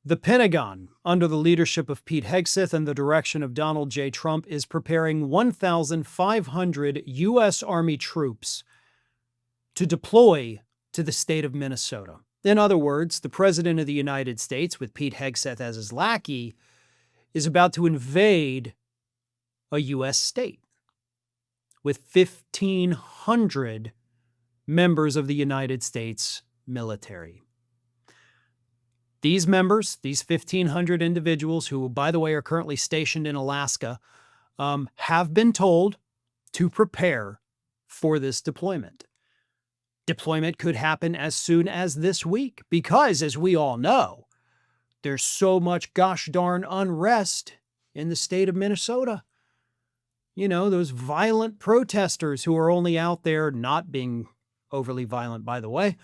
The Pentagon, under the leadership of Pete Hegseth and the direction of Donald J. Trump, is preparing 1,500 U.S. Army troops to deploy to the state of Minnesota. In other words, the President of the United States, with Pete Hegseth as his lackey, is about to invade a U.S. state with 1,500 members of the United States military. These members, these 1,500 individuals who, by the way, are currently stationed in Alaska, have been told to prepare for this deployment. Deployment could happen as soon as this week because, as we all know, there's so much gosh darn unrest in the state of Minnesota. You know, those violent protesters who are only out there, not being overly violent, by the way,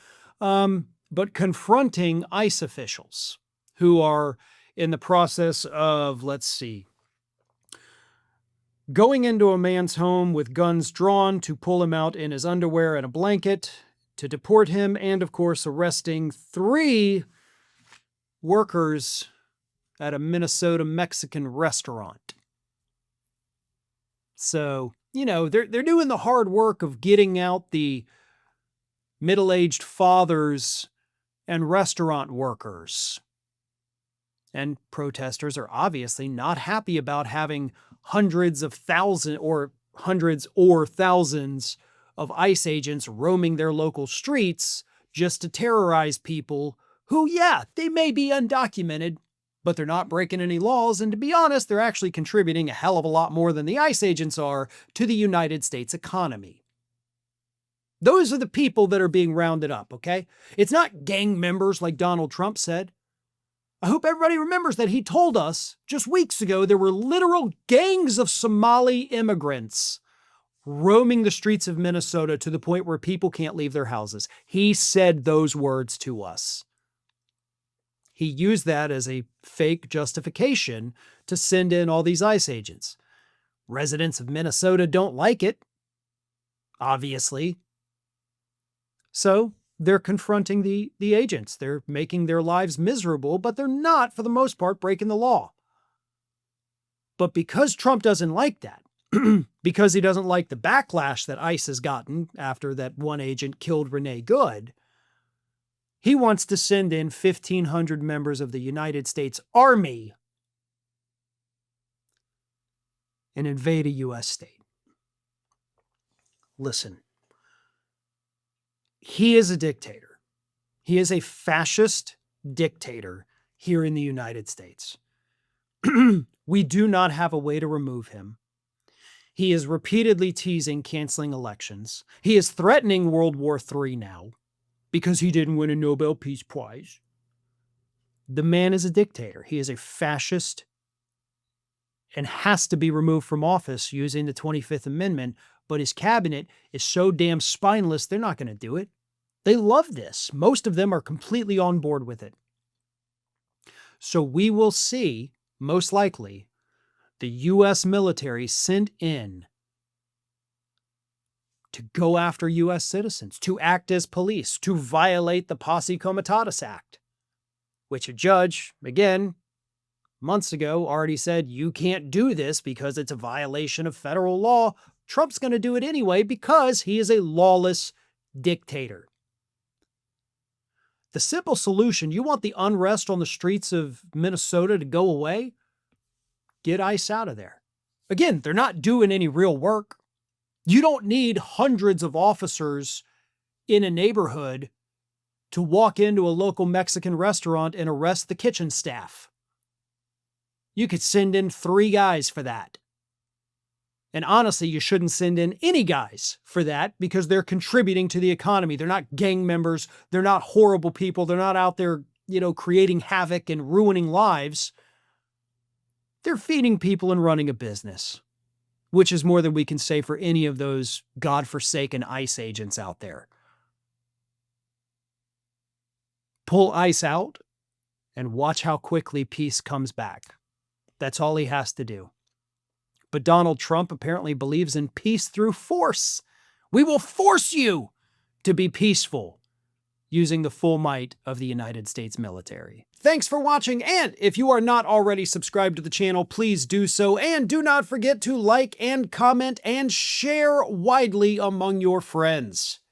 but confronting ICE officials who are in the process of, going into a man's home with guns drawn to pull him out in his underwear and a blanket, to deport him, and, of course, arresting 3 workers at a Minnesota Mexican restaurant. So, you know, they're doing the hard work of getting out the middle-aged fathers and restaurant workers. And protesters are obviously not happy about having hundreds or thousands of ICE agents roaming their local streets just to terrorize people who, yeah, they may be undocumented, but they're not breaking any laws. And to be honest, they're actually contributing a hell of a lot more than the ICE agents are to the United States economy. Those are the people that are being rounded up, okay? It's not gang members like Donald Trump said. I hope everybody remembers that he told us just weeks ago there were literal gangs of Somali immigrants roaming the streets of Minnesota to the point where people can't leave their houses. He said those words to us. He used that as a fake justification to send in all these ICE agents. Residents of Minnesota don't like it, obviously. So they're confronting the agents. They're making their lives miserable, but they're not, for the most part, breaking the law. But because Trump doesn't like that, because he doesn't like the backlash that ICE has gotten after that one agent killed Renee Good, he wants to send in 1,500 members of the United States Army and invade a U.S. state. Listen. He is a dictator. He is a fascist dictator here in the United States. We do not have a way to remove him. He is repeatedly teasing canceling elections. He is threatening World War III now because he didn't win a Nobel Peace Prize. The man is a dictator. He is a fascist and has to be removed from office using the 25th Amendment, but his cabinet is so damn spineless, they're not going to do it. They love this. Most of them are completely on board with it. So we will see, most likely, the U.S. military sent in to go after U.S. citizens, to act as police, to violate the Posse Comitatus Act, which a judge, again, months ago already said, you can't do this because it's a violation of federal law. Trump's going to do it anyway because he is a lawless dictator. The simple solution, you want the unrest on the streets of Minnesota to go away? Get ICE out of there. Again, they're not doing any real work. You don't need hundreds of officers in a neighborhood to walk into a local Mexican restaurant and arrest the kitchen staff. You could send in 3 guys for that. And honestly, you shouldn't send in any guys for that because they're contributing to the economy. They're not gang members. They're not horrible people. They're not out there, creating havoc and ruining lives. They're feeding people and running a business, which is more than we can say for any of those godforsaken ICE agents out there. Pull ICE out and watch how quickly peace comes back. That's all he has to do. But Donald Trump apparently believes in peace through force. We will force you to be peaceful. using the full might of the United States military. Thanks for watching, and if you are not already subscribed to the channel, please do so, and do not forget to like and comment and share widely among your friends.